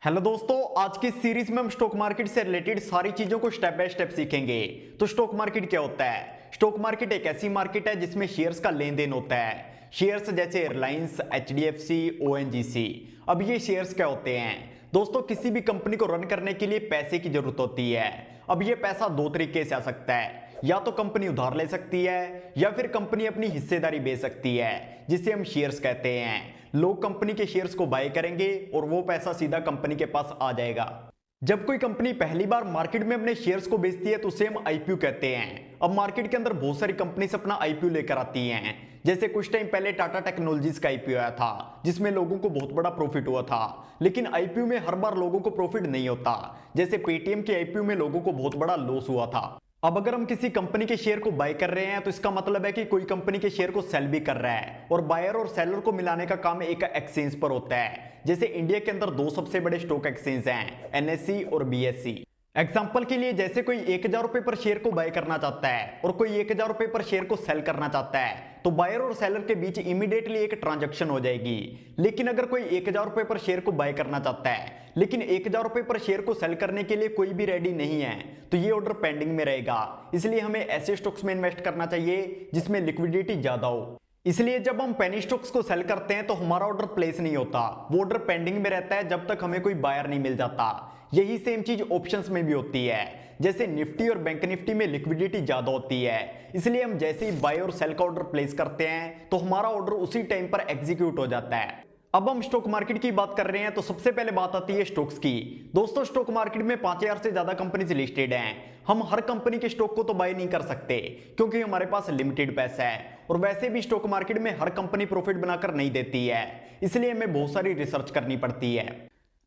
Hello दोस्तों, आज की सीरीज में हम स्टॉक मार्केट से रिलेटेड सारी चीजों को स्टेप बाय स्टेप सीखेंगे। तो स्टॉक मार्केट क्या होता है? स्टॉक मार्केट एक ऐसी मार्केट है जिसमें शेयर्स का लेन देन होता है। शेयर्स जैसे रिलायंस, एचडीएफसी, ओएनजीसी। अब ये शेयर्स क्या होते हैं दोस्तों? किसी भी कंपनी को रन करने के लिए पैसे की जरूरत होती है। अब ये पैसा दो तरीके से आ सकता है, या तो कंपनी उधार ले सकती है या फिर कंपनी अपनी हिस्सेदारी बेच सकती है, जिसे हम शेयर्स कहते हैं। लोग कंपनी के शेयर्स को बाय करेंगे और वो पैसा सीधा कंपनी के पास आ जाएगा। जब कोई कंपनी पहली बार मार्केट में अपने शेयर्स को बेचती है तो उसे हम आईपीओ कहते हैं। अब मार्केट के अंदर बहुत सारी कंपनी अपना आईपीओ लेकर आती हैं। जैसे कुछ टाइम पहले टाटा टेक्नोलॉजीज का आईपीओ आया था, जिसमें लोगों को बहुत बड़ा प्रॉफिट हुआ था। लेकिन आईपीओ में हर बार लोगों को प्रॉफिट नहीं होता। जैसे पेटीएम के आईपीओ में लोगों को बहुत बड़ा लॉस हुआ था। अब अगर हम किसी कंपनी के शेयर को बाय कर रहे हैं तो इसका मतलब है कि कोई कंपनी के शेयर को सेल भी कर रहा है, और बायर और सेलर को मिलाने का काम एक एक्सचेंज पर होता है। जैसे इंडिया के अंदर दो सबसे बड़े स्टॉक एक्सचेंज हैं, एनएससी और बीएससी। एग्जाम्पल के लिए, जैसे कोई 1000 रुपए पर शेयर को बाय करना चाहता है और कोई 1000 रुपए पर शेयर को सेल करना चाहता है, तो बायर और सेलर के बीच इमीडिएटली एक ट्रांजैक्शन हो जाएगी। लेकिन अगर कोई 1000 रुपए पर शेयर को बाय करना चाहता है लेकिन 1000 रुपए पर शेयर को सेल करने के लिए कोई भी रेडी नहीं है, तो ये ऑर्डर पेंडिंग में रहेगा। इसलिए हमें ऐसे स्टॉक्स में इन्वेस्ट करना चाहिए जिसमें लिक्विडिटी ज्यादा हो। इसलिए जब हम पेनी स्टॉक्स को सेल करते हैं तो हमारा ऑर्डर प्लेस नहीं होता, वो ऑर्डर पेंडिंग में रहता है जब तक हमें कोई बायर नहीं मिल जाता। यही सेम चीज ऑप्शंस में भी होती है। जैसे निफ्टी और बैंक निफ्टी में लिक्विडिटी ज्यादा होती है, इसलिए हम जैसे ही बाय और सेल का ऑर्डर प्लेस करते हैं तो हमारा ऑर्डर उसी टाइम पर एग्जीक्यूट हो जाता है। अब हम स्टॉक मार्केट की बात कर रहे हैं तो सबसे पहले बात आती है स्टॉक्स की। दोस्तों, स्टॉक मार्केट में 5000 से ज्यादा कंपनीज लिस्टेड हैं। हम हर कंपनी के स्टॉक को तो बाय नहीं कर सकते क्योंकि हमारे पास लिमिटेड पैसा है, और वैसे भी स्टॉक मार्केट में हर कंपनी प्रॉफिट बनाकर नहीं देती है, इसलिए हमें बहुत सारी रिसर्च करनी पड़ती है।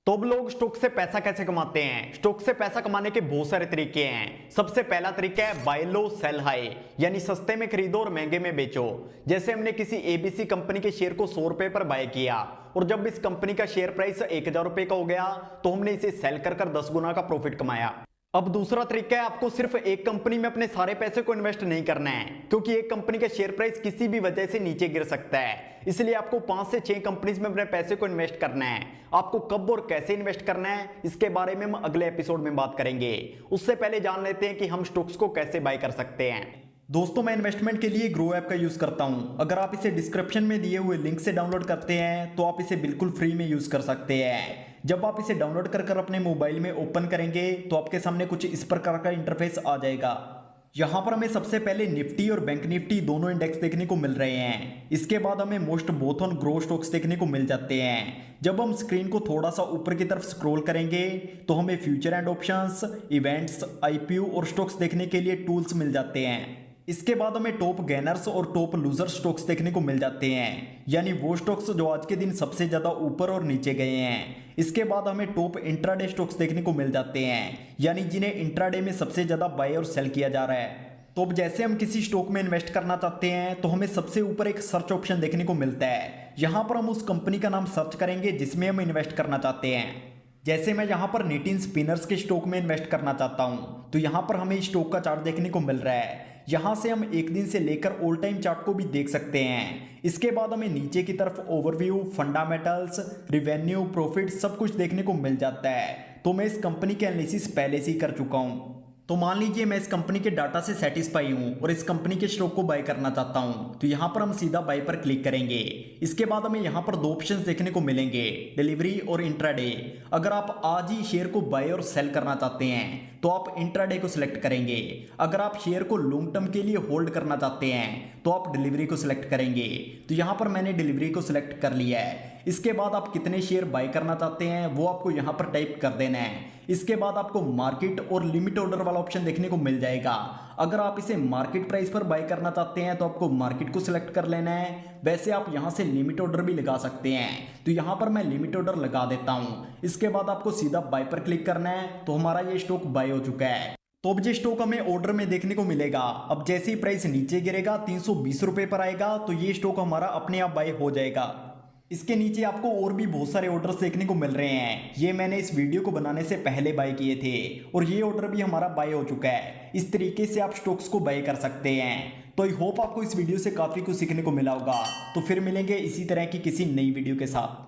तो अब लोग स्टॉक से पैसा कैसे कमाते हैं? स्टॉक से पैसा कमाने के बहुत सारे तरीके हैं। सबसे पहला तरीका है बाय लो सेल हाई, यानी सस्ते में खरीदो और महंगे में बेचो। जैसे हमने किसी एबीसी कंपनी के शेयर को 100 रुपए पर बाय किया, और जब इस कंपनी का शेयर प्राइस 1000 रुपए का हो गया तो हमने इसे सेल कर 10 गुना का प्रॉफिट कमाया। अब दूसरा तरीका है, आपको सिर्फ एक कंपनी में अपने सारे पैसे को इन्वेस्ट नहीं करना है, क्योंकि एक कंपनी का शेयर प्राइस किसी भी वजह से नीचे गिर सकता है। इसलिए आपको 5 से 6 कंपनीज में अपने पैसे को इन्वेस्ट करना है। आपको कब और कैसे इन्वेस्ट करना है इसके बारे में हम अगले एपिसोड में बात करेंगे। उससे पहले जान लेते हैं कि हम स्टॉक्स को कैसे बाय कर सकते हैं। दोस्तों, मैं इन्वेस्टमेंट के लिए ग्रो ऐप का यूज करता हूं। अगर आप इसे डिस्क्रिप्शन में दिए हुए लिंक से डाउनलोड करते हैं तो आप इसे बिल्कुल फ्री में यूज कर सकते हैं। जब आप इसे डाउनलोड कर अपने मोबाइल में ओपन करेंगे तो आपके सामने कुछ इस प्रकार का इंटरफेस आ जाएगा। यहाँ पर हमें सबसे पहले निफ्टी और बैंक निफ्टी दोनों इंडेक्स देखने को मिल रहे हैं। इसके बाद हमें most both on grow stocks देखने को मिल जाते हैं। जब हम स्क्रीन को थोड़ा सा ऊपर की तरफ स्क्रॉल करेंगे तो हमें future and options, events, IPO और स्टॉक्स देखने के लिए टूल्स मिल जाते हैं। इसके बाद हमें टॉप गेनर्स और टॉप लूजर स्टॉक्स देखने को मिल जाते हैं, यानी वो स्टॉक्स जो आज के दिन सबसे ज्यादा ऊपर और नीचे गए हैं। इसके बाद हमें टॉप इंट्राडे स्टॉक्स देखने को मिल जाते हैं, यानी जिन्हें इंट्राडे में सबसे ज्यादा बाय और सेल किया जा रहा है। तो अब जैसे हम किसी स्टॉक में इन्वेस्ट करना चाहते हैं तो हमें सबसे ऊपर एक सर्च ऑप्शन देखने को मिलता है। यहाँ पर हम उस कंपनी का नाम सर्च करेंगे जिसमें हम इन्वेस्ट करना चाहते हैं। जैसे मैं यहाँ पर निटिन स्पिनर्स के स्टॉक में इन्वेस्ट करना चाहता हूँ, तो यहाँ पर हमें स्टॉक का चार्ट देखने को मिल रहा है। यहाँ से हम एक दिन से लेकर ऑल टाइम चार्ट को भी देख सकते हैं। इसके बाद हमें नीचे की तरफ ओवरव्यू, फंडामेंटल्स, रिवेन्यू, प्रॉफिट सब कुछ देखने को मिल जाता है। तो मैं इस कंपनी के एनालिसिस पहले से ही कर चुका हूँ। तो मान लीजिए मैं इस कंपनी के डाटा से सेटिस्फाई हूं और इस कंपनी के स्टॉक को बाय करना चाहता हूं, तो यहां पर हम सीधा बाय पर क्लिक करेंगे। इसके बाद हमें यहां पर दो ऑप्शंस देखने को मिलेंगे, डिलीवरी और इंट्राडे। अगर आप आज ही शेयर को बाय और सेल करना चाहते हैं तो आप इंट्राडे को सिलेक्ट करेंगे। अगर आप शेयर को लॉन्ग टर्म के लिए होल्ड करना चाहते हैं तो आप डिलीवरी को सिलेक्ट करेंगे। तो यहां पर मैंने डिलीवरी को सिलेक्ट कर लिया है। इसके बाद आप कितने शेयर बाय करना चाहते हैं वो आपको यहां पर टाइप कर देना है। इसके बाद आपको मार्केट और लिमिट ऑर्डर वाला ऑप्शन देखने को मिल जाएगा। अगर आप इसे मार्केट प्राइस पर बाय करना चाहते हैं तो आपको मार्केट को सिलेक्ट कर लेना है। वैसे आप यहां से लिमिट ऑर्डर भी लगा सकते हैं, तो यहां पर मैं लिमिट ऑर्डर लगा देता हूं। इसके बाद आपको सीधा बाय पर क्लिक करना है, तो हमारा ये स्टॉक बाय हो चुका है। तो अब ये स्टॉक हमें ऑर्डर में देखने को मिलेगा। अब जैसे ही प्राइस नीचे गिरेगा 320 रुपए पर आएगा तो ये स्टॉक हमारा अपने आप बाय हो जाएगा। इसके नीचे आपको और भी बहुत सारे ऑर्डर्स देखने को मिल रहे हैं। ये मैंने इस वीडियो को बनाने से पहले बाय किए थे और ये ऑर्डर भी हमारा बाय हो चुका है। इस तरीके से आप स्टॉक्स को बाय कर सकते हैं। तो आई होप आपको इस वीडियो से काफी कुछ सीखने को मिला होगा। तो फिर मिलेंगे इसी तरह की किसी नई वीडियो के साथ।